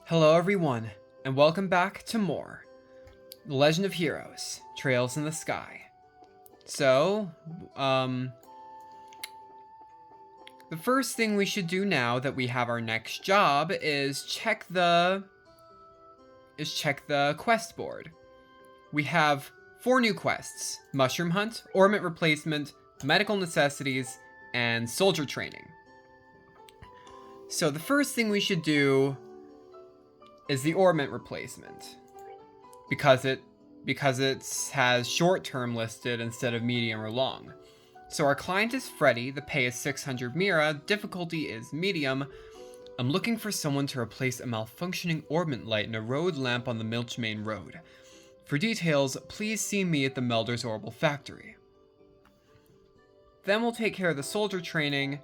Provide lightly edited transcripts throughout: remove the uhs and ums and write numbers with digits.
Hello everyone, and welcome back to more The Legend of Heroes, Trails in the Sky. So, the first thing we should do now that we have our next job is check the quest board. We have 4 new quests: Mushroom Hunt, Ornament Replacement, Medical Necessities, and Soldier Training. So the first thing we should do is the ornament replacement, because it has short term listed instead of medium or long. So our client is Freddy, the pay is 600 Mira, difficulty is medium. I'm looking for someone to replace a malfunctioning ornament light in a road lamp on the Milchmain Road. For details, please see me at the Melder's Orbital Factory. Then we'll take care of the soldier training.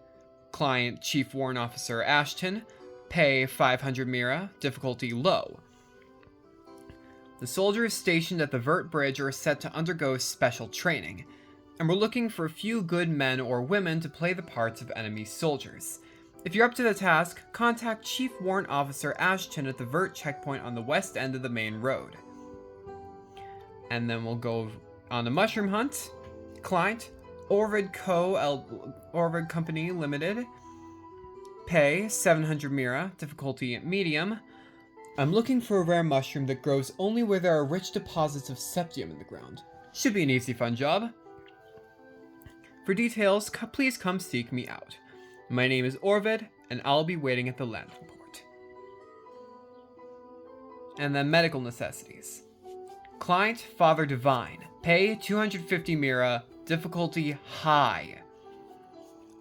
Client Chief Warrant Officer Ashton, pay 500 Mira, difficulty low. The soldier is stationed at the Vert Bridge or is set to undergo special training, and we're looking for a few good men or women to play the parts of enemy soldiers. If you're up to the task, contact Chief Warrant Officer Ashton at the Vert checkpoint on the west end of the main road. And then we'll go on the Mushroom Hunt. Client Orvid Company Limited, pay 700 Mira, difficulty medium. I'm looking for a rare mushroom that grows only where there are rich deposits of septium in the ground. Should be an easy fun job. For details, please come seek me out. My name is Orvid, and I'll be waiting at the landing port. And then medical necessities. Client Father Divine, pay 250 Mira, difficulty high.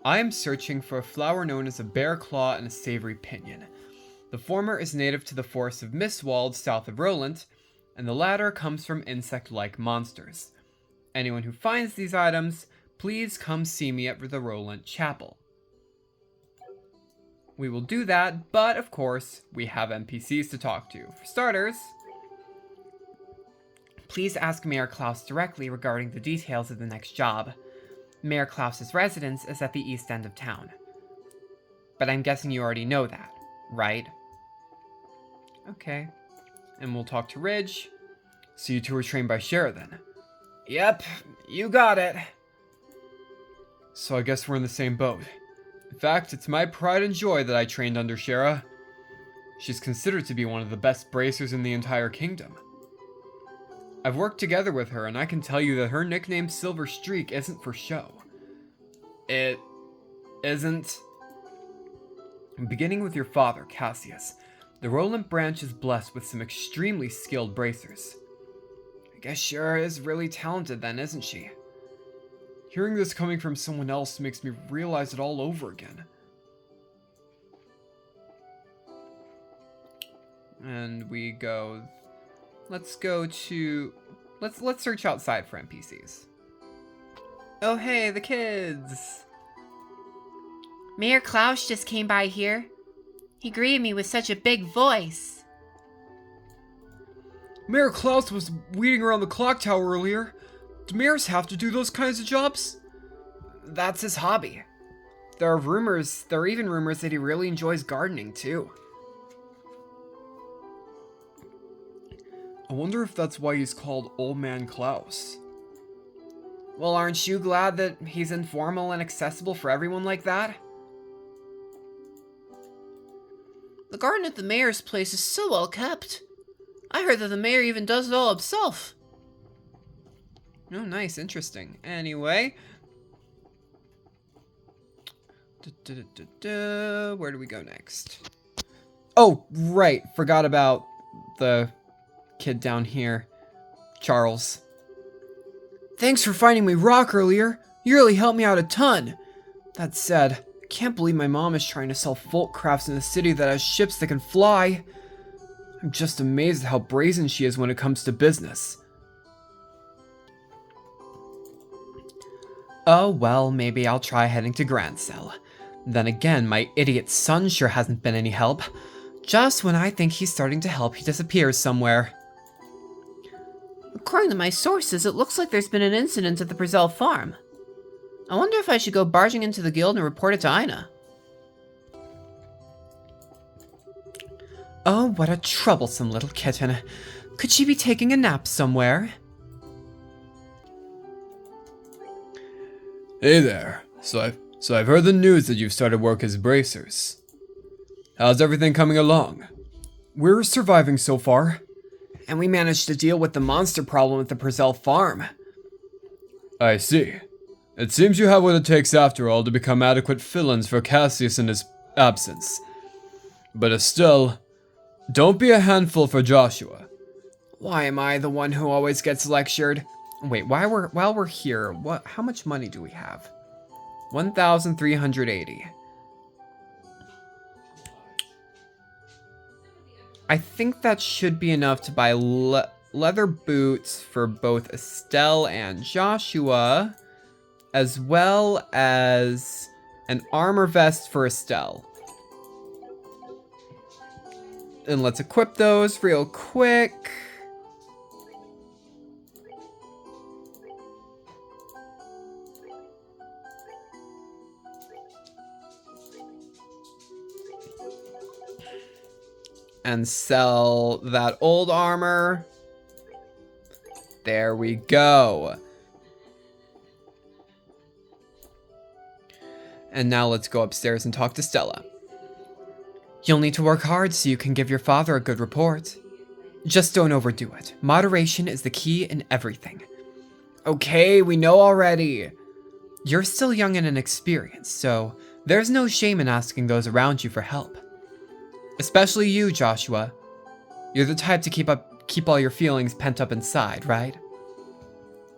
I am searching for a flower known as a bear claw and a savory pinion. The former is native to the forests of Mistwald south of Roland, and the latter comes from insect-like monsters. Anyone who finds these items, please come see me at the Roland Chapel. We will do that, but of course, we have NPCs to talk to. For starters, please ask Mayor Klaus directly regarding the details of the next job. Mayor Klaus's residence is at the east end of town. But I'm guessing you already know that, right? Okay. And we'll talk to Ridge. So you two were trained by Shara then? Yep, you got it. So I guess we're in the same boat. In fact, it's my pride and joy that I trained under Shara. She's considered to be one of the best bracers in the entire kingdom. I've worked together with her, and I can tell you that her nickname Silver Streak isn't for show. It isn't. Beginning with your father, Cassius, the Roland branch is blessed with some extremely skilled bracers. I guess Shara is really talented then, isn't she? Hearing this coming from someone else makes me realize it all over again. And we go... Let's search outside for NPCs. Oh hey, the kids! Mayor Klaus just came by here. He greeted me with such a big voice. Mayor Klaus was weeding around the clock tower earlier. Do mayors have to do those kinds of jobs? That's his hobby. There are even rumors that he really enjoys gardening too. I wonder if that's why he's called Old Man Klaus. Well, aren't you glad that he's informal and accessible for everyone like that? The garden at the mayor's place is so well kept. I heard that the mayor even does it all himself. Oh, nice, interesting. Anyway. Where do we go next? Oh, right. Forgot about the kid down here. Charles. Thanks for finding me rock earlier. You really helped me out a ton. That said, I can't believe my mom is trying to sell folk crafts in a city that has ships that can fly. I'm just amazed at how brazen she is when it comes to business. Oh well, maybe I'll try heading to Grancel. Then again, my idiot son sure hasn't been any help. Just when I think he's starting to help, he disappears somewhere. According to my sources, it looks like there's been an incident at the Brazil farm. I wonder if I should go barging into the guild and report it to Ina. Oh, what a troublesome little kitten. Could she be taking a nap somewhere? Hey there. So I've heard the news that you've started work as bracers. How's everything coming along? We're surviving so far. And we managed to deal with the monster problem at the Purcell farm. I see. It seems you have what it takes after all to become adequate fill-ins for Cassius in his absence. But Estelle, don't be a handful for Joshua. Why am I the one who always gets lectured? Wait, while we're here, how much money do we have? 1,380. I think that should be enough to buy leather boots for both Estelle and Joshua, as well as an armor vest for Estelle. And let's equip those real quick. And sell that old armor. There we go. And now let's go upstairs and talk to Stella. You'll need to work hard so you can give your father a good report. Just don't overdo it. Moderation is the key in everything. Okay, we know already. You're still young and inexperienced, so there's no shame in asking those around you for help. Especially you, Joshua. You're the type to keep all your feelings pent up inside, right?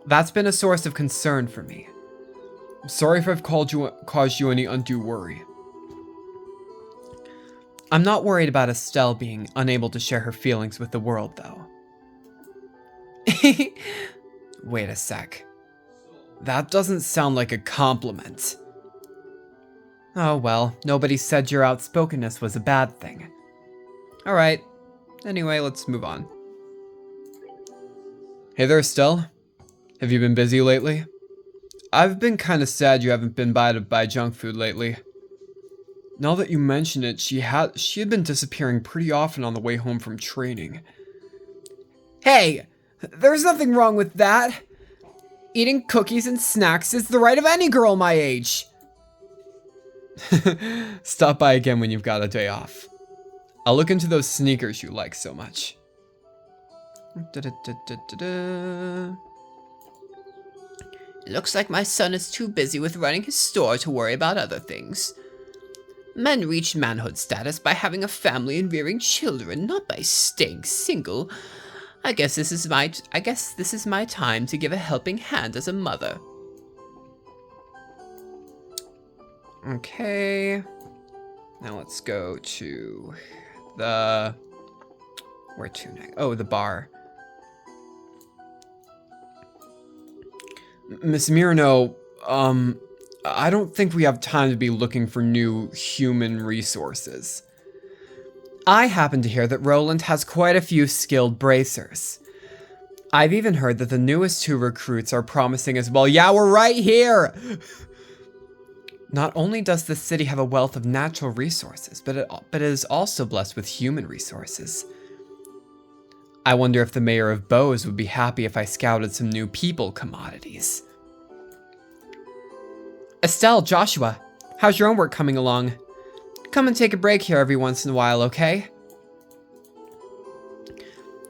That's been a source of concern for me. I'm sorry if I've caused you any undue worry. I'm not worried about Estelle being unable to share her feelings with the world, though. Wait a sec. That doesn't sound like a compliment. Oh well, nobody said your outspokenness was a bad thing. Alright, anyway, let's move on. Hey there, Estelle. Have you been busy lately? I've been kinda sad you haven't been by to buy junk food lately. Now that you mention it, she had been disappearing pretty often on the way home from training. Hey, there's nothing wrong with that. Eating cookies and snacks is the right of any girl my age. Stop by again when you've got a day off. I'll look into those sneakers you like so much. Looks like my son is too busy with running his store to worry about other things. Men reach manhood status by having a family and rearing children, not by staying single. I guess this is my time to give a helping hand as a mother. Okay. Now let's go to the... Where to next? Oh, the bar. Miss Mirno, I don't think we have time to be looking for new human resources. I happen to hear that Roland has quite a few skilled bracers. I've even heard that the newest 2 recruits are promising as well. Yeah, we're right here! Not only does the city have a wealth of natural resources, but it is also blessed with human resources. I wonder if the mayor of Bose would be happy if I scouted some new people commodities. Estelle, Joshua, how's your own work coming along? Come and take a break here every once in a while, okay?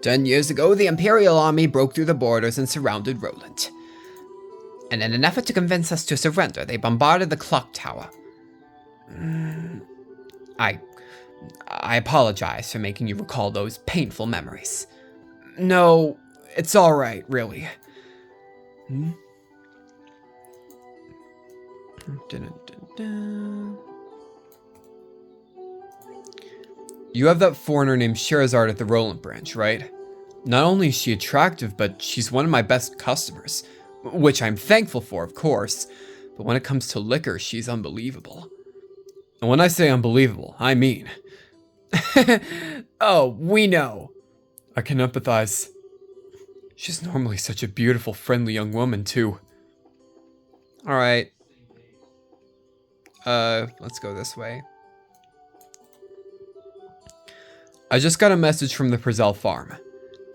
10 years ago, the Imperial Army broke through the borders and surrounded Roland. And in an effort to convince us to surrender, they bombarded the clock tower. I apologize for making you recall those painful memories. No, it's alright, really. You have that foreigner named Sherazard at the Roland branch, right? Not only is she attractive, but she's one of my best customers. Which I'm thankful for, of course. But when it comes to liquor, she's unbelievable. And when I say unbelievable, I mean... Oh, we know. I can empathize. She's normally such a beautiful, friendly young woman, too. Alright. Let's go this way. I just got a message from the Prezell farm.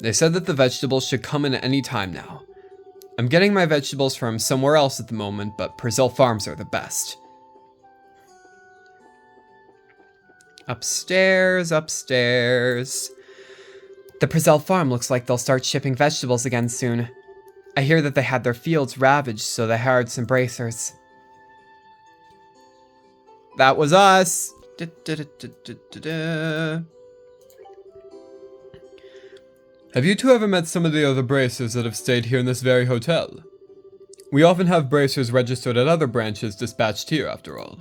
They said that the vegetables should come in at any time now. I'm getting my vegetables from somewhere else at the moment, but Prezell farms are the best. Upstairs, upstairs. The Prezell farm looks like they'll start shipping vegetables again soon. I hear that they had their fields ravaged, so they hired some bracers. That was us. Have you two ever met some of the other bracers that have stayed here in this very hotel? We often have bracers registered at other branches dispatched here, after all.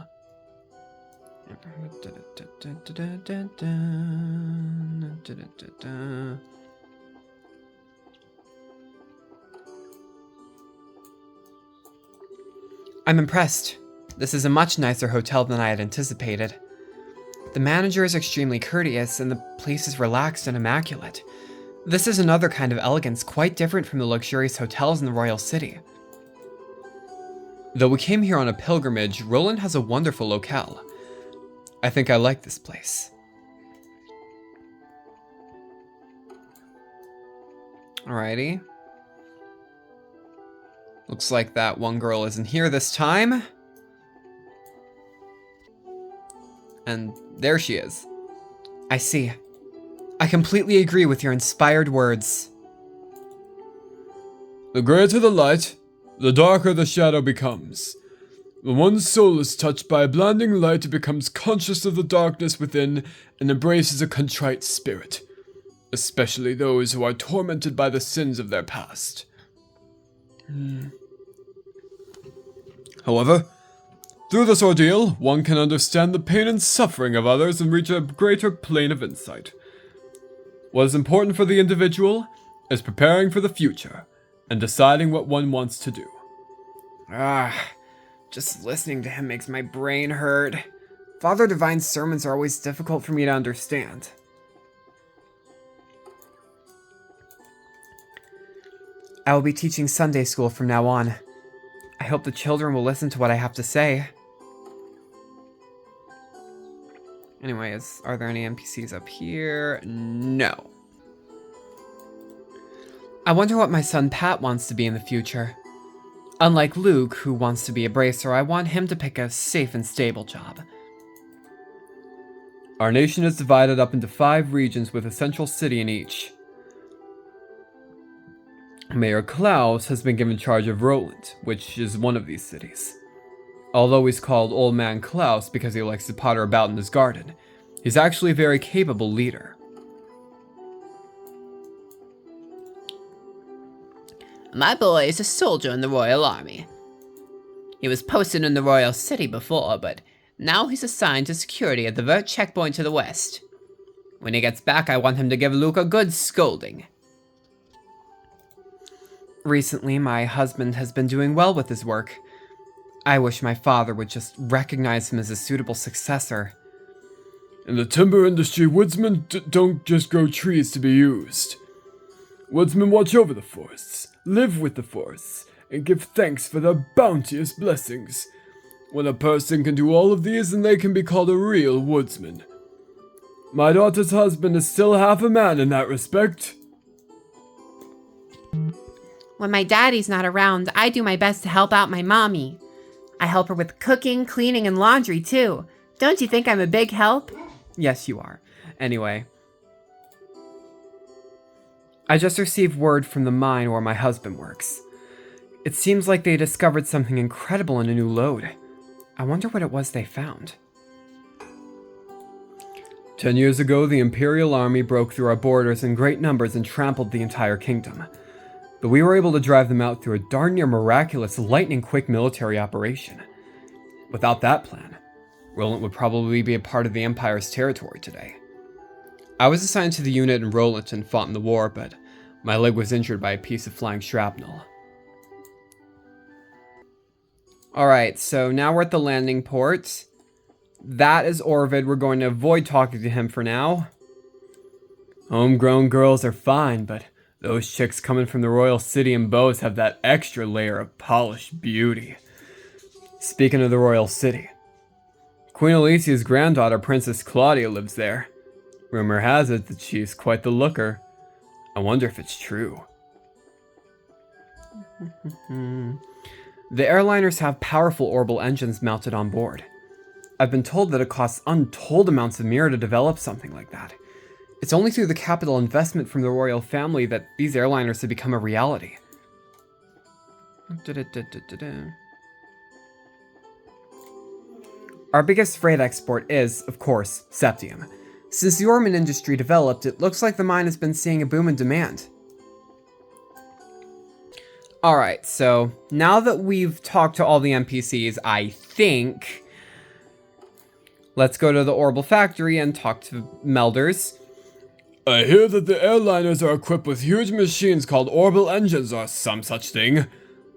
I'm impressed. This is a much nicer hotel than I had anticipated. The manager is extremely courteous, and the place is relaxed and immaculate. This is another kind of elegance quite different from the luxurious hotels in the royal city. Though we came here on a pilgrimage, Roland has a wonderful locale. I think I like this place. Alrighty. Looks like that one girl isn't here this time. And there she is. I see. I completely agree with your inspired words. The greater the light, the darker the shadow becomes. When one's soul is touched by a blinding light, it becomes conscious of the darkness within and embraces a contrite spirit, especially those who are tormented by the sins of their past. However, through this ordeal, one can understand the pain and suffering of others and reach a greater plane of insight. What is important for the individual is preparing for the future and deciding what one wants to do. Just listening to him makes my brain hurt. Father Divine's sermons are always difficult for me to understand. I will be teaching Sunday school from now on. I hope the children will listen to what I have to say. Anyways, are there any NPCs up here? No. I wonder what my son Pat wants to be in the future. Unlike Luke, who wants to be a bracer, I want him to pick a safe and stable job. Our nation is divided up into 5 regions with a central city in each. Mayor Klaus has been given charge of Roland, which is one of these cities. Although he's called Old Man Klaus because he likes to potter about in his garden, he's actually a very capable leader. My boy is a soldier in the Royal Army. He was posted in the Royal City before, but now he's assigned to security at the Vert checkpoint to the west. When he gets back, I want him to give Luke a good scolding. Recently, my husband has been doing well with his work. I wish my father would just recognize him as a suitable successor. In the timber industry, woodsmen don't just grow trees to be used. Woodsmen watch over the forests, live with the forests, and give thanks for their bounteous blessings. When a person can do all of these, then they can be called a real woodsman. My daughter's husband is still half a man in that respect. When my daddy's not around, I do my best to help out my mommy. I help her with cooking, cleaning, and laundry, too. Don't you think I'm a big help? Yes, you are. Anyway. I just received word from the mine where my husband works. It seems like they discovered something incredible in a new lode. I wonder what it was they found. 10 years ago, the Imperial Army broke through our borders in great numbers and trampled the entire kingdom. But we were able to drive them out through a darn near miraculous, lightning-quick military operation. Without that plan, Roland would probably be a part of the Empire's territory today. I was assigned to the unit in Roland and fought in the war, but my leg was injured by a piece of flying shrapnel. Alright, so now we're at the landing port. That is Orvid. We're going to avoid talking to him for now. Homegrown girls are fine, but those chicks coming from the royal city and bows have that extra layer of polished beauty. Speaking of the royal city, Queen Alicia's granddaughter, Princess Claudia, lives there. Rumor has it that she's quite the looker. I wonder if it's true. The airliners have powerful orbital engines mounted on board. I've been told that it costs untold amounts of mirror to develop something like that. It's only through the capital investment from the royal family that these airliners have become a reality. Our biggest freight export is, of course, septium. Since the ornament industry developed, it looks like the mine has been seeing a boom in demand. Alright, so now that we've talked to all the NPCs, I think... let's go to the Orbital Factory and talk to Melders. I hear that the airliners are equipped with huge machines called orbital engines or some such thing.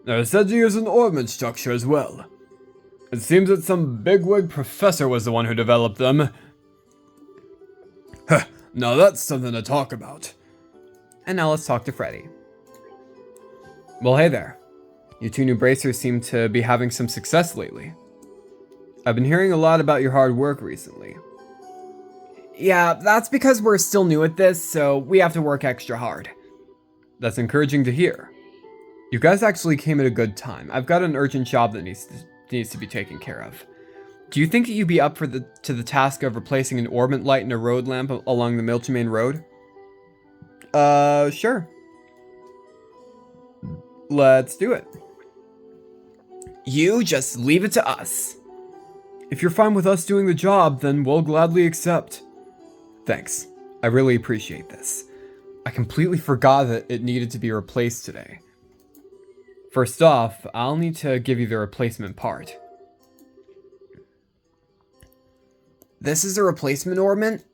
They're said to use an orbment structure as well. It seems that some bigwig professor was the one who developed them. Huh, now that's something to talk about. And now let's talk to Freddy. Well, hey there. You two new bracers seem to be having some success lately. I've been hearing a lot about your hard work recently. Yeah, that's because we're still new at this, so we have to work extra hard. That's encouraging to hear. You guys actually came at a good time. I've got an urgent job that needs to be taken care of. Do you think that you'd be up for the task of replacing an orbit light and a road lamp along the Milchmain Road? Sure. Let's do it. You just leave it to us. If you're fine with us doing the job, then we'll gladly accept. Thanks. I really appreciate this. I completely forgot that it needed to be replaced today. First off, I'll need to give you the replacement part. This is a replacement ornament?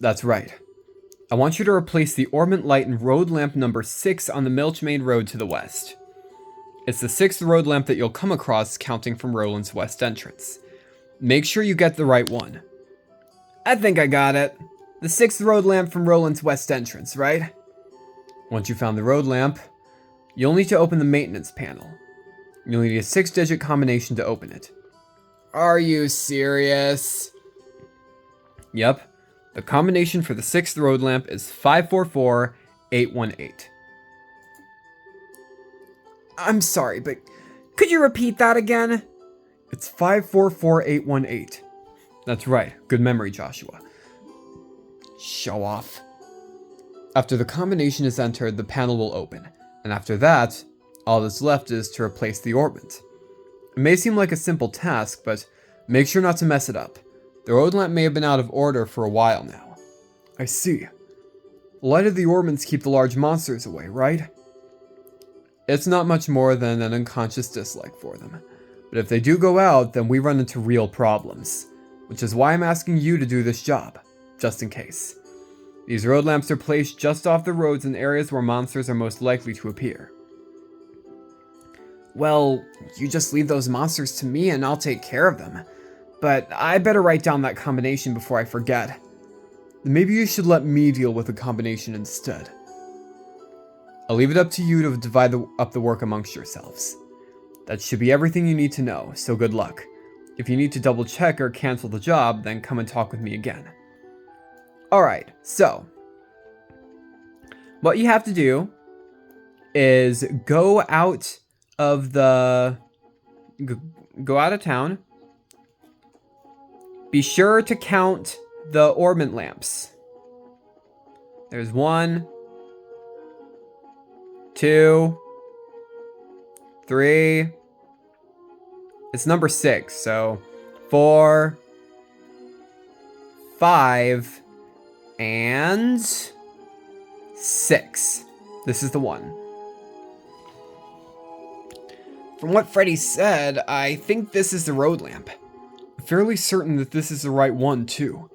That's right. I want you to replace the ornament light and road lamp number 6 on the Milchmain Road to the west. It's the 6th road lamp that you'll come across counting from Roland's west entrance. Make sure you get the right one. I think I got it. The 6th road lamp from Roland's west entrance, right? Once you found the road lamp, you'll need to open the maintenance panel. You'll need a 6-digit combination to open it. Are you serious? Yep. The combination for the 6th road lamp is 544818. I'm sorry, but could you repeat that again? It's 544818. That's right. Good memory, Joshua. Show off. After the combination is entered, the panel will open. And after that, all that's left is to replace the orbit. It may seem like a simple task, but make sure not to mess it up. The road lamp may have been out of order for a while now. I see. The light of the orbits keep the large monsters away, right? It's not much more than an unconscious dislike for them. But if they do go out, then we run into real problems. Which is why I'm asking you to do this job, just in case. These road lamps are placed just off the roads in areas where monsters are most likely to appear. Well, you just leave those monsters to me and I'll take care of them. But I better write down that combination before I forget. Maybe you should let me deal with the combination instead. I'll leave it up to you to divide up the work amongst yourselves. That should be everything you need to know, so good luck. If you need to double check or cancel the job, then come and talk with me again. Alright, so what you have to do is go out of town. Be sure to count the ornament lamps. There's 1, 2, 3. It's number 6, so 4, 5, and 6. This is the one. From what Freddy said, I think this is the road lamp. I'm fairly certain that this is the right one, too.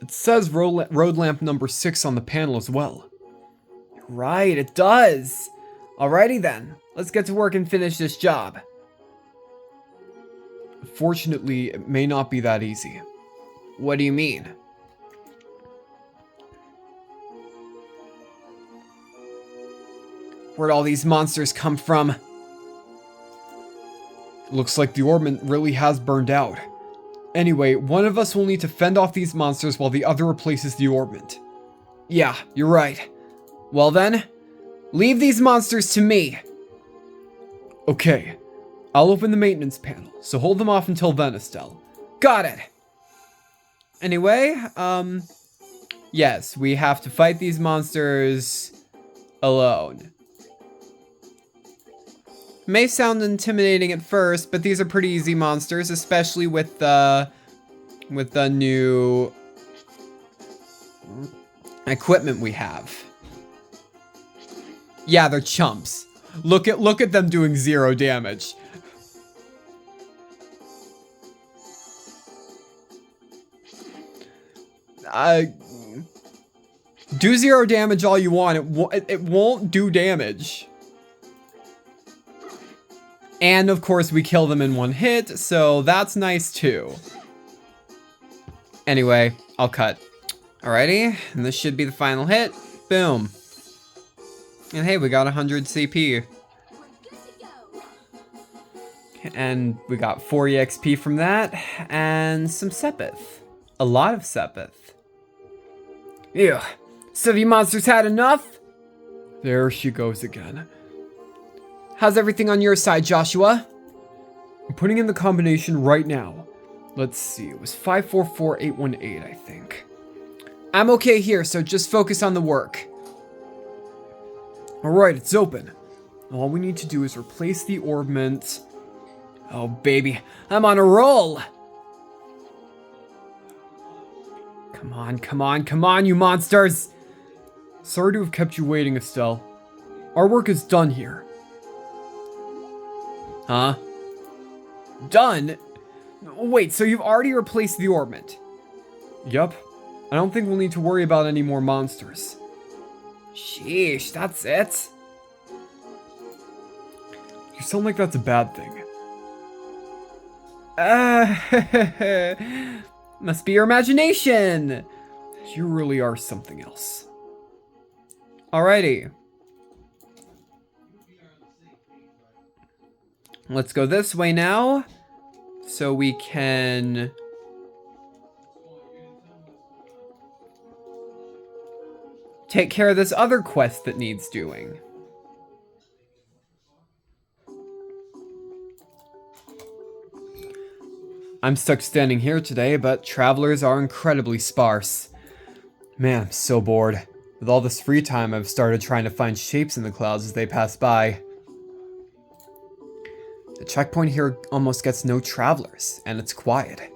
It says road lamp number 6 on the panel as well. Right, it does. Alrighty then, let's get to work and finish this job. Fortunately, it may not be that easy. What do you mean? Where'd all these monsters come from? Looks like the ornament really has burned out. Anyway, one of us will need to fend off these monsters while the other replaces the orbment. Yeah, you're right. Well then, leave these monsters to me. Okay, I'll open the maintenance panel, so hold them off until then, Estelle. Got it. Anyway, yes, we have to fight these monsters alone. May sound intimidating at first, but these are pretty easy monsters, especially with the new equipment we have. Yeah, they're chumps. Look at them doing 0 damage. Do 0 damage all you want. It won't do damage. And of course we kill them in 1 hit, so that's nice too. Anyway, I'll cut. Alrighty, and this should be the final hit. Boom. And hey, we got 100 CP. And we got 4 EXP from that, and some Sepith. A lot of Sepith. Ew. So have you monsters had enough? There she goes again. How's everything on your side, Joshua? I'm putting in the combination right now. Let's see, it was 544818, I think. I'm okay here, so just focus on the work. Alright, it's open. All we need to do is replace the orbment. Oh, baby, I'm on a roll. Come on, come on, come on, you monsters. Sorry to have kept you waiting, Estelle. Our work is done here. Huh? Done? Wait, so you've already replaced the orbment? Yep. I don't think we'll need to worry about any more monsters. Sheesh, that's it? You sound like that's a bad thing. Must be your imagination. You really are something else. Alrighty. Let's go this way now, so we can take care of this other quest that needs doing. I'm stuck standing here today, but travelers are incredibly sparse. Man, I'm so bored. With all this free time, I've started trying to find shapes in the clouds as they pass by. The checkpoint here almost gets no travelers, and it's quiet.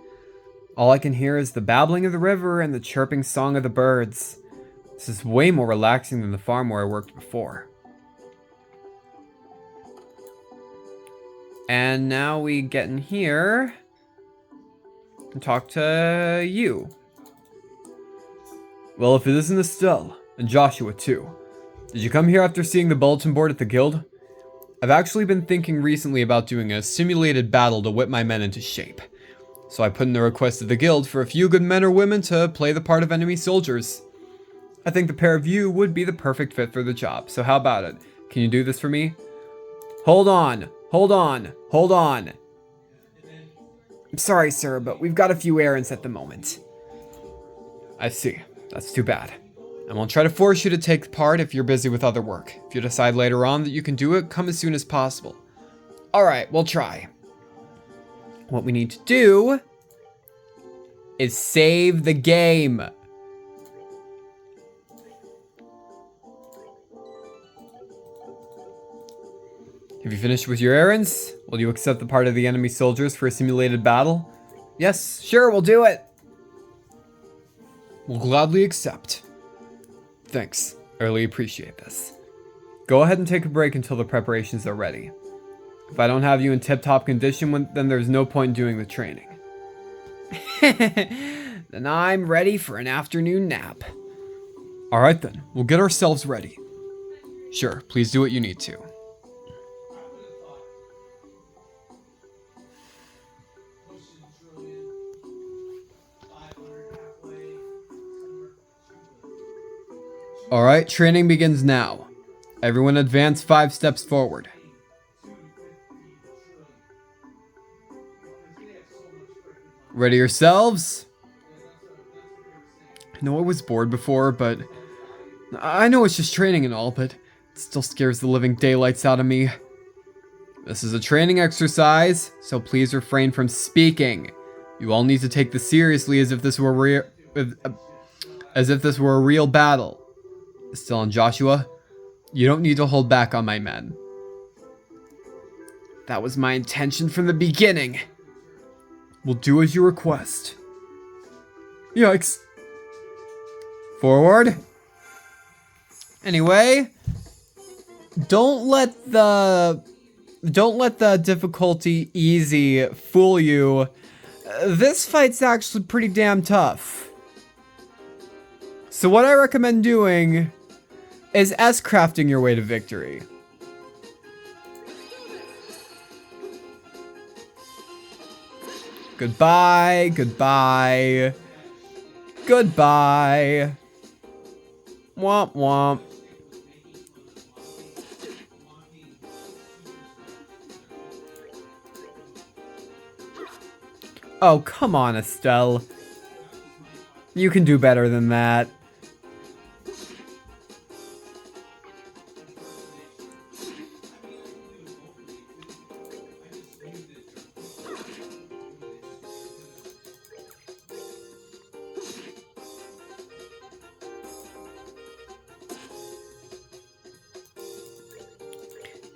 All I can hear is the babbling of the river and the chirping song of the birds. This is way more relaxing than the farm where I worked before. And now we get in here and talk to you. Well, if it isn't Estelle, and Joshua too. Did you come here after seeing the bulletin board at the guild? I've actually been thinking recently about doing a simulated battle to whip my men into shape. So I put in the request to the guild for a few good men or women to play the part of enemy soldiers. I think the pair of you would be the perfect fit for the job, so how about it? Can you do this for me? Hold on, hold on, hold on. I'm sorry, sir, but we've got a few errands at the moment. I see. That's too bad. I won't try to force you to take part if you're busy with other work. If you decide later on that you can do it, come as soon as possible. Alright, we'll try. What we need to do is save the game. Have you finished with your errands? Will you accept the part of the enemy soldiers for a simulated battle? Yes, sure, we'll do it. We'll gladly accept. Thanks. I really appreciate this. Go ahead and take a break until the preparations are ready. If I don't have you in tip-top condition, then there's no point in doing the training. Then I'm ready for an afternoon nap. Alright then, we'll get ourselves ready. Sure, please do what you need to. Alright, training begins now. Everyone advance 5 steps forward. Ready yourselves? I know I was bored before, but I know it's just training and all, but it still scares the living daylights out of me. This is a training exercise, so please refrain from speaking. You all need to take this seriously as if this were a real battle. Estelle and Joshua, you don't need to hold back on my men. That was my intention from the beginning. We'll do as you request. Yikes. Forward. Anyway, don't let the difficulty easy fool you. This fight's actually pretty damn tough. So what I recommend doing is S-crafting your way to victory. Goodbye, goodbye, goodbye. Womp womp. Oh, come on, Estelle. You can do better than that.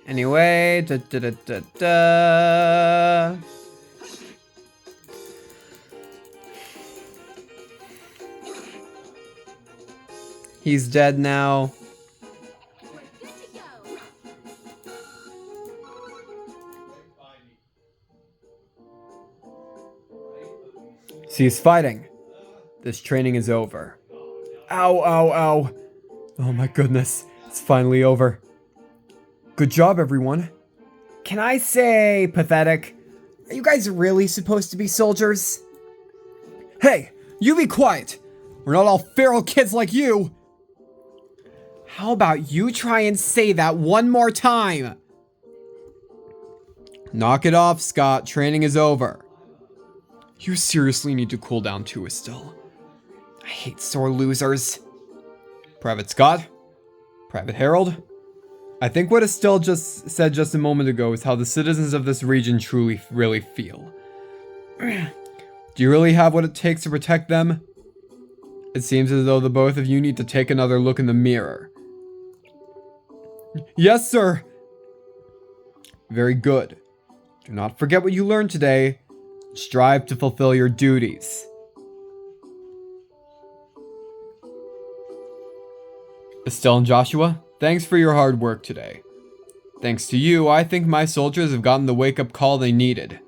Anyway, He's dead now. Cease fighting. This training is over. Ow, ow, ow. Oh my goodness. It's finally over. Good job, everyone. Can I say pathetic? Are you guys really supposed to be soldiers? Hey, you be quiet. We're not all feral kids like you. How about you try and say that one more time? Knock it off, Scott. Training is over. You seriously need to cool down too, Estelle. I hate sore losers. Private Scott? Private Harold? I think what Estelle just said just a moment ago is how the citizens of this region really feel. Do you really have what it takes to protect them? It seems as though the both of you need to take another look in the mirror. Yes, sir. Very good. Do not forget what you learned today. Strive to fulfill your duties. Estelle and Joshua, thanks for your hard work today. Thanks to you, I think my soldiers have gotten the wake-up call they needed.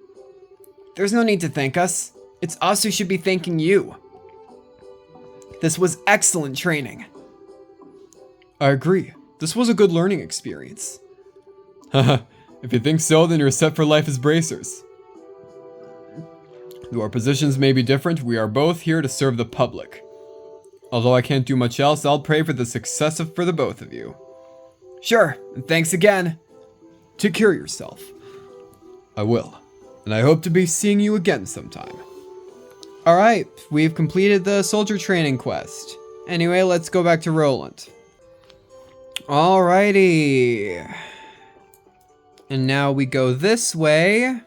There's no need to thank us. It's us who should be thanking you. This was excellent training. I agree. This was a good learning experience. Haha, if you think so, then you're set for life as bracers. Though our positions may be different, we are both here to serve the public. Although I can't do much else, I'll pray for the success for the both of you. Sure, and thanks again. Take care of yourself. I will, and I hope to be seeing you again sometime. Alright, we've completed the soldier training quest. Anyway, let's go back to Roland. Alrighty. And now we go this way.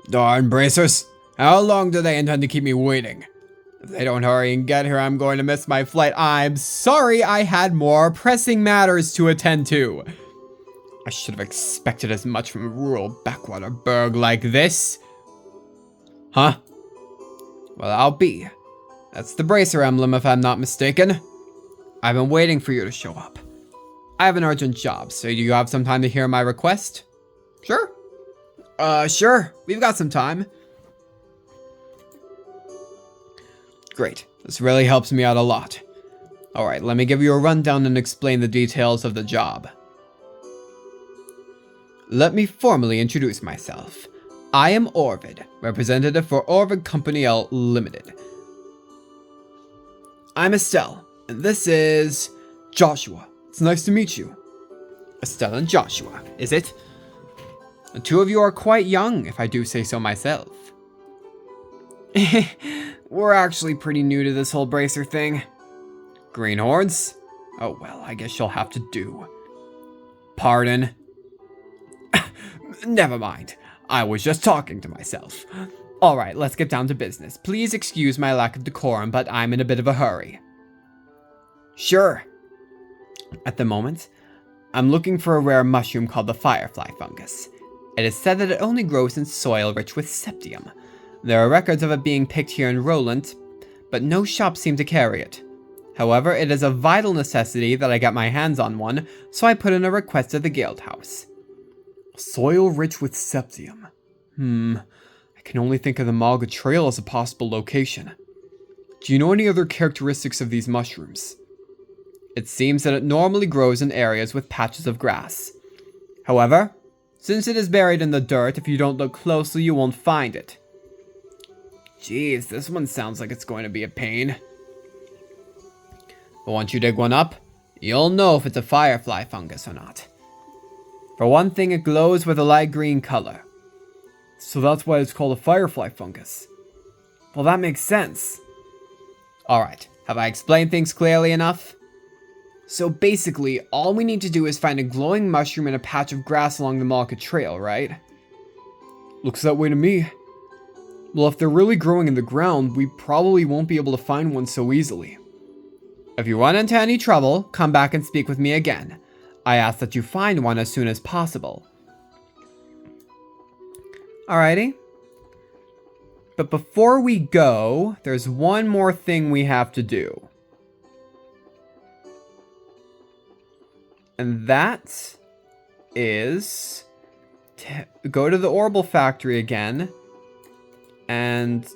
Darn bracers. How long do they intend to keep me waiting? If they don't hurry and get here, I'm going to miss my flight. I'm sorry, I had more pressing matters to attend to. I should have expected as much from a rural backwater burg like this. Huh? Well, I'll be. That's the bracer emblem, if I'm not mistaken. I've been waiting for you to show up. I have an urgent job, so do you have some time to hear my request? Sure. Sure. We've got some time. Great. This really helps me out a lot. Alright, let me give you a rundown and explain the details of the job. Let me formally introduce myself. I am Orvid, representative for Orvid Company L Limited. I'm Estelle, and this is Joshua, It's nice to meet you. Estelle and Joshua, is it? The two of you are quite young, if I do say so myself. We're actually pretty new to this whole bracer thing. Greenhorns? Oh well, I guess you'll have to do. Pardon? Never mind. I was just talking to myself. Alright, let's get down to business. Please excuse my lack of decorum, but I'm in a bit of a hurry. Sure. At the moment, I'm looking for a rare mushroom called the firefly fungus. It is said that it only grows in soil rich with septium. There are records of it being picked here in Roland, but no shops seem to carry it. However, it is a vital necessity that I get my hands on one, so I put in a request at the guild house. Soil rich with septium. I can only think of the Malga Trail as a possible location. Do you know any other characteristics of these mushrooms? It seems that it normally grows in areas with patches of grass. However, since it is buried in the dirt, if you don't look closely, you won't find it. Jeez, this one sounds like it's going to be a pain. But once you dig one up, you'll know if it's a firefly fungus or not. For one thing, it glows with a light green color. So that's why it's called a firefly fungus. Well, that makes sense. Alright, have I explained things clearly enough? So basically, all we need to do is find a glowing mushroom in a patch of grass along the Malka Trail, right? Looks that way to me. Well, if they're really growing in the ground, we probably won't be able to find one so easily. If you run into any trouble, come back and speak with me again. I ask that you find one as soon as possible. Alrighty. But before we go, there's one more thing we have to do. And that is to go to the Orbital Factory again. And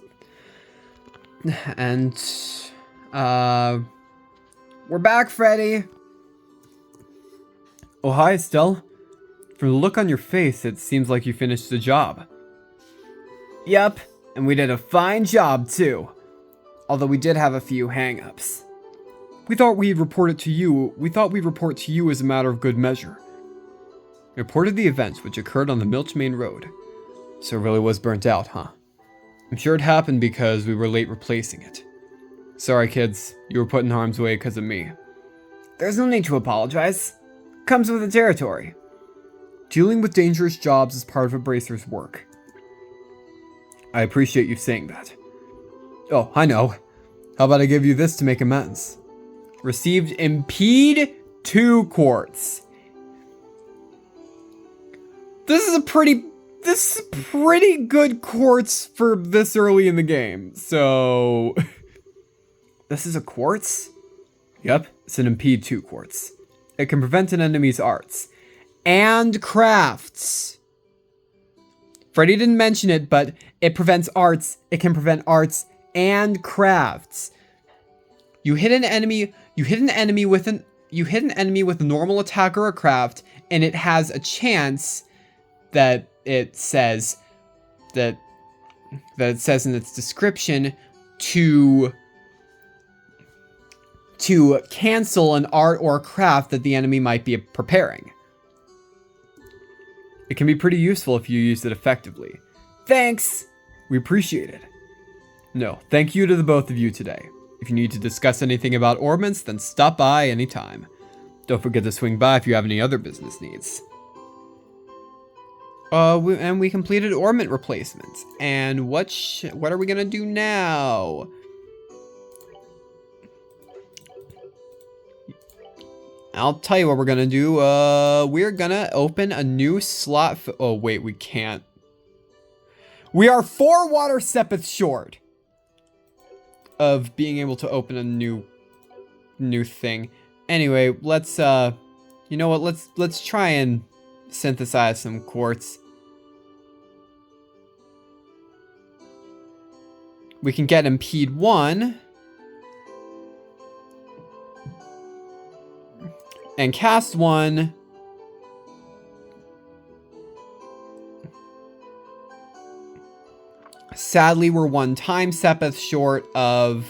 we're back, Freddy. Oh, hi, Estelle. From the look on your face, it seems like you finished the job. Yep, and we did a fine job too. Although we did have a few hang-ups. We thought we'd report it to you. We thought we'd report to you as a matter of good measure. We reported the events which occurred on the Milch Main Road. So it really was burnt out, huh? I'm sure it happened because we were late replacing it. Sorry, kids. You were put in harm's way because of me. There's no need to apologize. Comes with the territory. Dealing with dangerous jobs is part of a bracer's work. I appreciate you saying that. Oh, I know. How about I give you this to make amends? Received Impede 2 quartz. This is a pretty good quartz for this early in the game. So this is a quartz? Yep, it's an Impede 2 quartz. It can prevent an enemy's arts and crafts. Freddy didn't mention it, but it prevents arts. It can prevent arts and crafts. You hit an enemy with a normal attack or a craft, and it has a chance that it says in its description to cancel an art or craft that the enemy might be preparing. It can be pretty useful if you use it effectively. Thanks! We appreciate it. No, thank you to the both of you today. If you need to discuss anything about orbments, then stop by anytime. Don't forget to swing by if you have any other business needs. We completed orbment replacements. And what are we gonna do now? I'll tell you what we're gonna do. We're gonna open a new slot. Oh wait, we can't. We are 4 water sepith short of being able to open a new thing. Anyway, let's you know what? Let's try and synthesize some quartz. We can get Impede 1 and cast 1. Sadly, we're 1 time sepith short of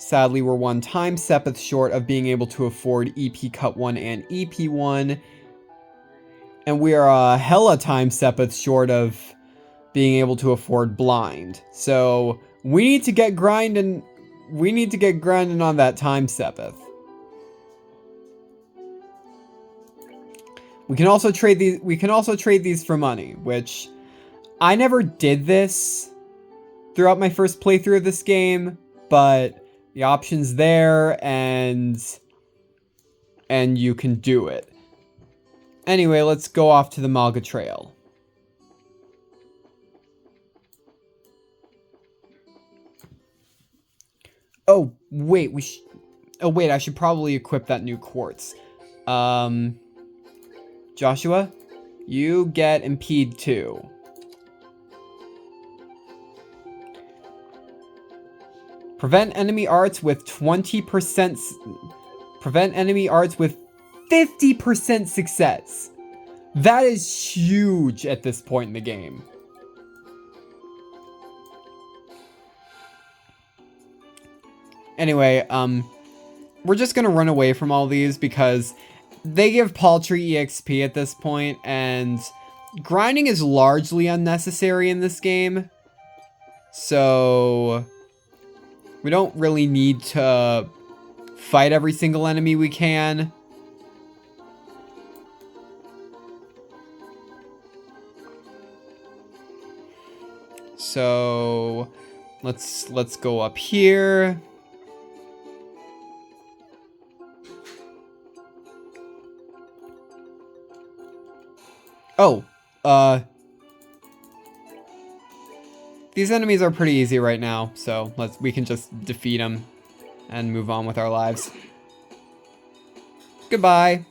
Sadly, we're 1 time sepith short of being able to afford EP Cut 1 and EP 1. And we are a hella time sepith short of being able to afford Blind. So we need to get grinding. We need to get grinding on that time sepith. We can also trade these. We can also trade these for money, which I never did this throughout my first playthrough of this game, but the option's there, and you can do it. Anyway, let's go off to the Malga Trail. Oh, wait, I should probably equip that new quartz. Joshua, you get Impede 2. Prevent enemy arts with 20%. Prevent enemy arts with 50% success. That is huge at this point in the game. Anyway, we're just gonna run away from all these because they give paltry EXP at this point, and grinding is largely unnecessary in this game. So we don't really need to fight every single enemy we can. So let's go up here. Oh, these enemies are pretty easy right now, so we can just defeat them and move on with our lives. Goodbye.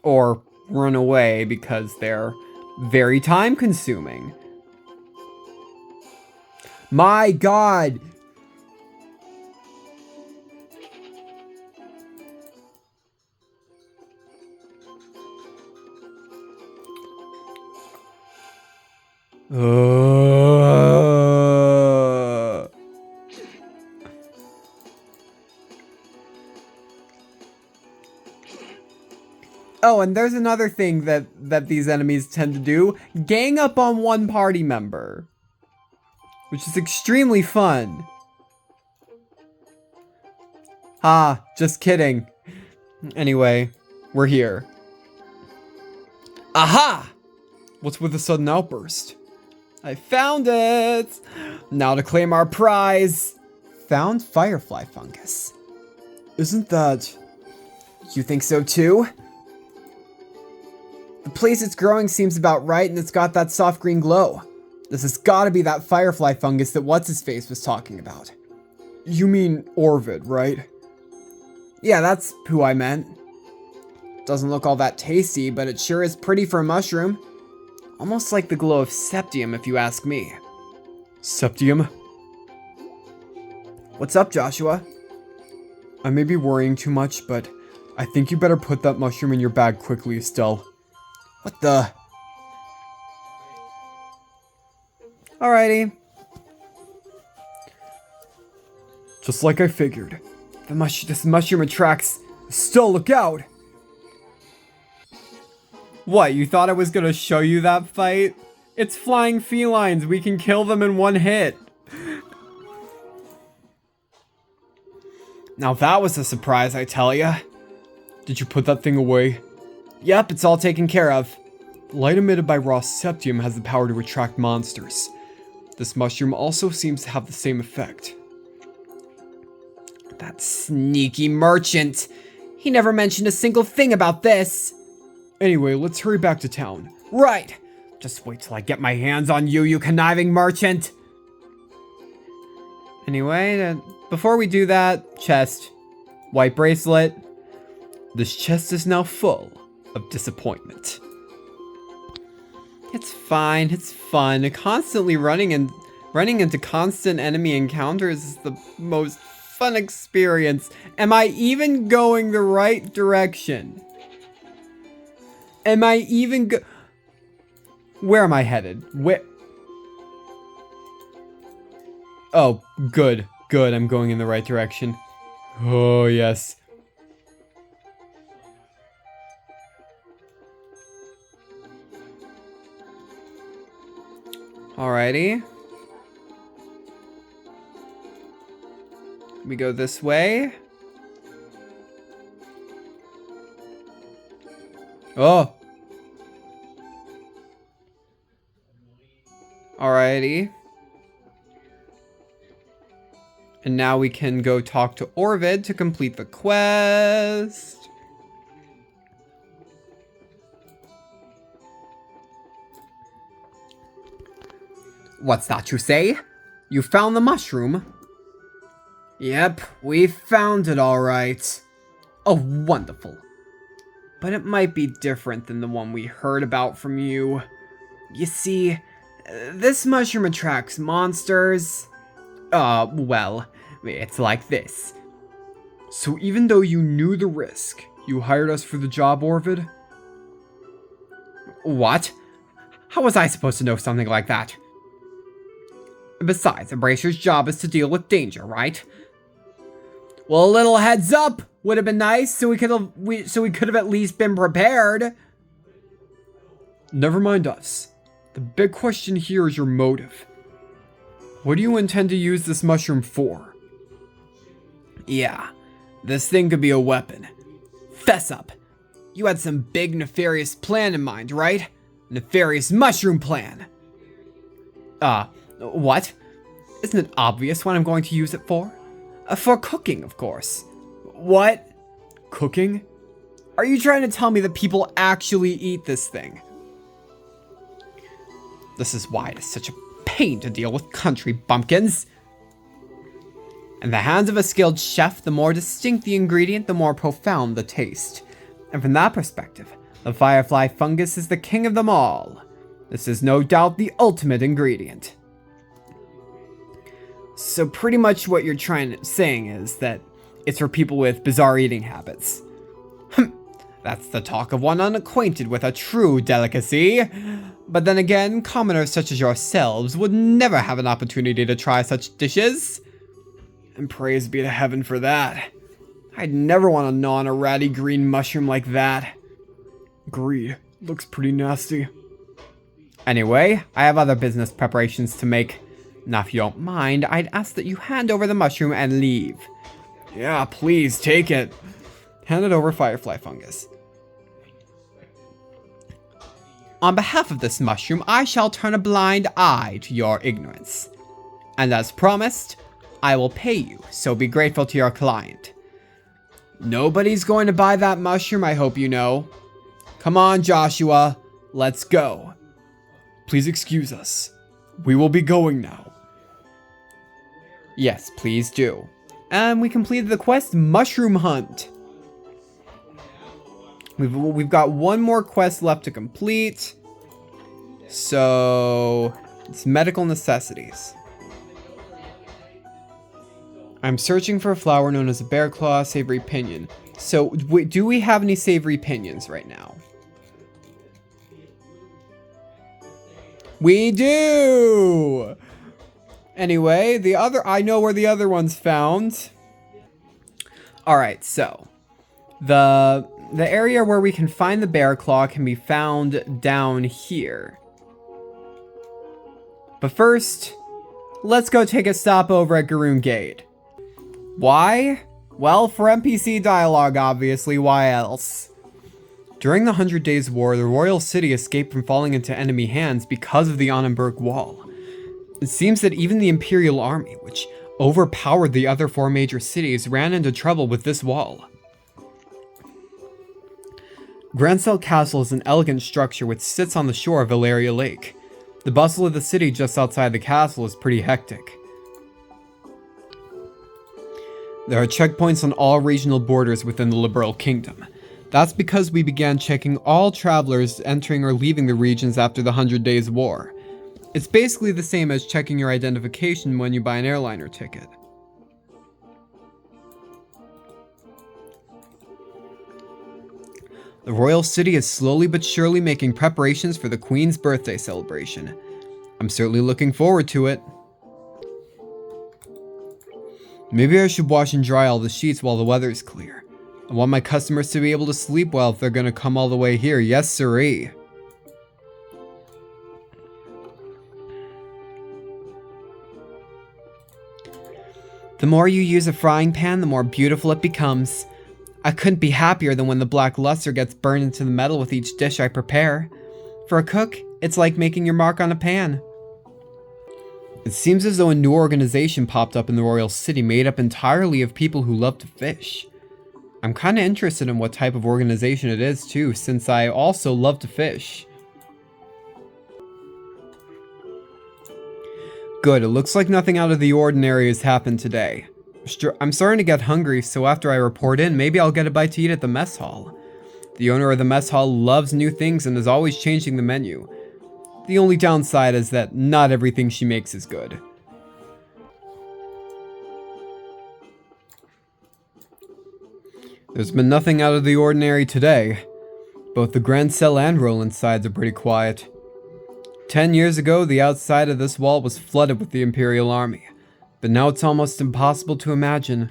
Or run away because they're very time consuming. My God! Oh, and there's another thing that these enemies tend to do. Gang up on one party member. Which is extremely fun. Ah, just kidding. Anyway, we're here. Aha! What's with the sudden outburst? I found it! Now to claim our prize. Found firefly fungus. Isn't that... You think so too? The place it's growing seems about right, and it's got that soft green glow. This has gotta be that firefly fungus that What's-His-Face was talking about. You mean Orvid, right? Yeah, that's who I meant. Doesn't look all that tasty, but it sure is pretty for a mushroom. Almost like the glow of Septium, if you ask me. Septium? What's up, Joshua? I may be worrying too much, but I think you better put that mushroom in your bag quickly, Estelle. What the... Alrighty. Just like I figured. This mushroom attracts... Still, look out! What, you thought I was gonna show you that fight? It's flying felines, we can kill them in one hit. Now that was a surprise, I tell ya. Did you put that thing away? Yep, it's all taken care of. Light emitted by raw septium has the power to attract monsters. This mushroom also seems to have the same effect. That sneaky merchant! He never mentioned a single thing about this! Anyway, let's hurry back to town. Right! Just wait till I get my hands on you, you conniving merchant! Anyway, before we do that, chest. White bracelet. This chest is now full of disappointment. It's fine, it's fun. Constantly running into constant enemy encounters is the most fun experience. Am I even going the right direction? Am I even Where am I headed? Where? Oh, good. Good, I'm going in the right direction. Oh, yes. Alrighty. We go this way. Oh. Alrighty. And now we can go talk to Orvid to complete the quest. What's that you say? You found the mushroom? Yep, we found it all right. Oh, wonderful. But it might be different than the one we heard about from you. You see, this mushroom attracts monsters. Well, it's like this. So even though you knew the risk, you hired us for the job, Orvid? What? How was I supposed to know something like that? Besides, a bracer's job is to deal with danger, right? Well, a little heads up would have been nice, so we could have at least been prepared. Never mind us. The big question here is your motive. What do you intend to use this mushroom for? Yeah, this thing could be a weapon. Fess up. You had some big nefarious plan in mind, right? Nefarious mushroom plan. What? Isn't it obvious what I'm going to use it for? For cooking, of course. What? Cooking? Are you trying to tell me that people actually eat this thing? This is why it is such a pain to deal with country bumpkins. In the hands of a skilled chef, the more distinct the ingredient, the more profound the taste. And from that perspective, the firefly fungus is the king of them all. This is no doubt the ultimate ingredient. So pretty much what you're saying is that it's for people with bizarre eating habits. That's the talk of one unacquainted with a true delicacy. But then again, commoners such as yourselves would never have an opportunity to try such dishes. And praise be to heaven for that. I'd never want to gnaw on a ratty green mushroom like that. Agreed. Looks pretty nasty. Anyway, I have other business preparations to make. Now, if you don't mind, I'd ask that you hand over the mushroom and leave. Yeah, please, take it. Hand it over, Firefly Fungus. On behalf of this mushroom, I shall turn a blind eye to your ignorance. And as promised, I will pay you, so be grateful to your client. Nobody's going to buy that mushroom, I hope you know. Come on, Joshua, let's go. Please excuse us. We will be going now. Yes, please do. And we completed the quest, Mushroom Hunt. We've got one more quest left to complete. So, it's medical necessities. I'm searching for a flower known as a bear claw savory pinion. So, do we have any savory pinions right now? We do! Anyway, I know where the other one's found. Alright, so the area where we can find the bear claw can be found down here. But first, let's go take a stop over at Garoon Gate. Why? Well, for NPC dialogue, obviously, why else? During the 100 Days War, the royal city escaped from falling into enemy hands because of the Annenberg Wall. It seems that even the Imperial Army, which overpowered the other 4 major cities, ran into trouble with this wall. Grancel Castle is an elegant structure which sits on the shore of Valeria Lake. The bustle of the city just outside the castle is pretty hectic. There are checkpoints on all regional borders within the Liberal Kingdom. That's because we began checking all travelers entering or leaving the regions after the 100 Days War. It's basically the same as checking your identification when you buy an airliner ticket. The royal city is slowly but surely making preparations for the Queen's birthday celebration. I'm certainly looking forward to it. Maybe I should wash and dry all the sheets while the weather's clear. I want my customers to be able to sleep well if they're gonna come all the way here. Yes, sirree. The more you use a frying pan, the more beautiful it becomes. I couldn't be happier than when the black luster gets burned into the metal with each dish I prepare. For a cook, it's like making your mark on a pan. It seems as though a new organization popped up in the royal city made up entirely of people who love to fish. I'm kinda interested in what type of organization it is too, since I also love to fish. Good, it looks like nothing out of the ordinary has happened today. I'm starting to get hungry, so after I report in, maybe I'll get a bite to eat at the mess hall. The owner of the mess hall loves new things and is always changing the menu. The only downside is that not everything she makes is good. There's been nothing out of the ordinary today. Both the grand cell and Roland sides are pretty quiet. 10 years ago, the outside of this wall was flooded with the Imperial Army, but now it's almost impossible to imagine.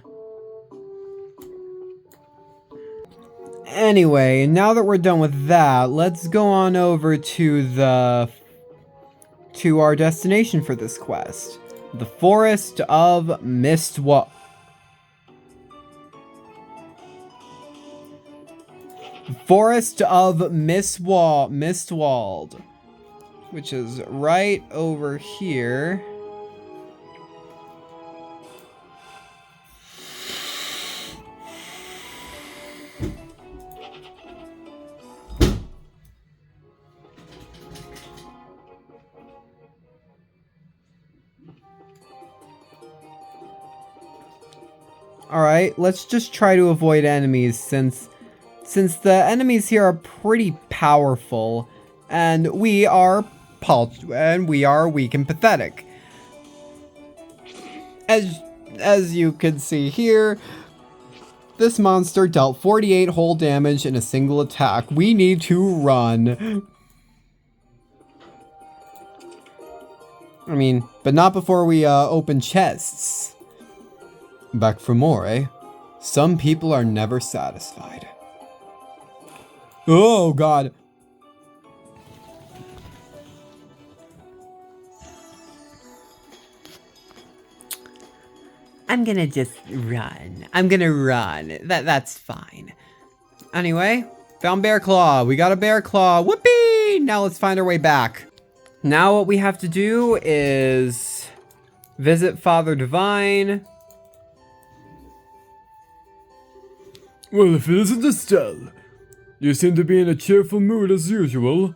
Anyway, now that we're done with that, let's go on over to our destination for this quest. The Forest of Mistwald. Forest of Mistwald, which is right over here. Alright, let's just try to avoid enemies since the enemies here are pretty powerful and we are weak and pathetic. As you can see here, this monster dealt 48 whole damage in a single attack. We need to run. I mean, but not before we open chests. Back for more, eh? Some people are never satisfied. Oh, God. I'm gonna just run. I'm gonna run. That's fine. Anyway, found Bear Claw. We got a Bear Claw. Whoopee! Now let's find our way back. Now what we have to do is visit Father Divine. Well, if it isn't Estelle, you seem to be in a cheerful mood as usual.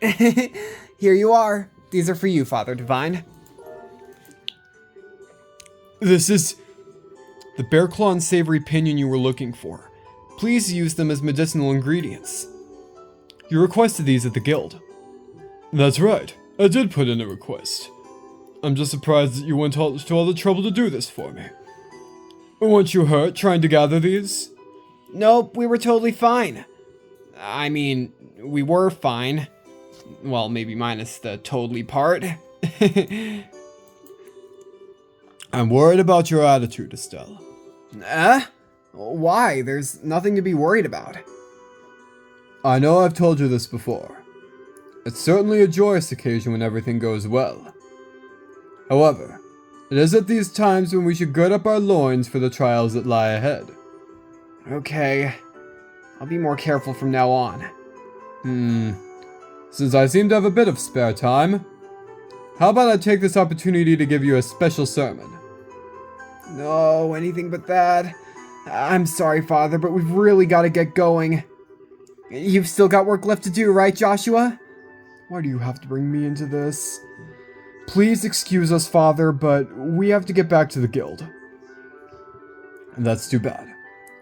Here you are. These are for you, Father Divine. This is the Bear Claw and Savory Pinion you were looking for. Please use them as medicinal ingredients. You requested these at the guild. That's right. I did put in a request. I'm just surprised that you went to all the trouble to do this for me. Weren't you hurt trying to gather these? Nope, we were totally fine. I mean, we were fine. Well, maybe minus the totally part. I'm worried about your attitude, Estelle. Why? There's nothing to be worried about. I know I've told you this before. It's certainly a joyous occasion when everything goes well. However, it is at these times when we should gird up our loins for the trials that lie ahead. Okay. I'll be more careful from now on. Since I seem to have a bit of spare time, how about I take this opportunity to give you a special sermon? No, anything but that. I'm sorry, Father, but we've really got to get going. You've still got work left to do, right, Joshua? Why do you have to bring me into this? Please excuse us, Father, but we have to get back to the guild. And that's too bad.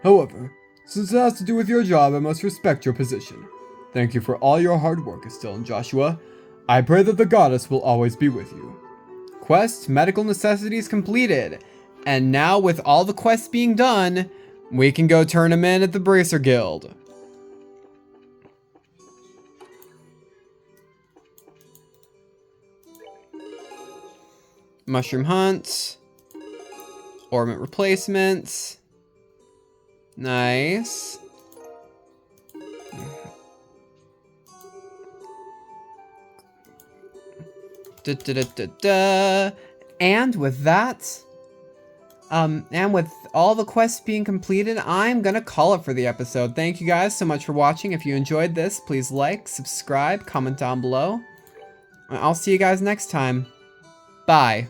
However, since it has to do with your job, I must respect your position. Thank you for all your hard work, Estelle and Joshua. I pray that the goddess will always be with you. Quest medical necessities completed. And now with all the quests being done, we can go turn them in at the Bracer Guild. Mushroom hunt. Ornament replacement. Nice. And with that, and with all the quests being completed, I'm gonna call it for the episode. Thank you guys so much for watching. If you enjoyed this, please like, subscribe, comment down below. I'll see you guys next time. Bye.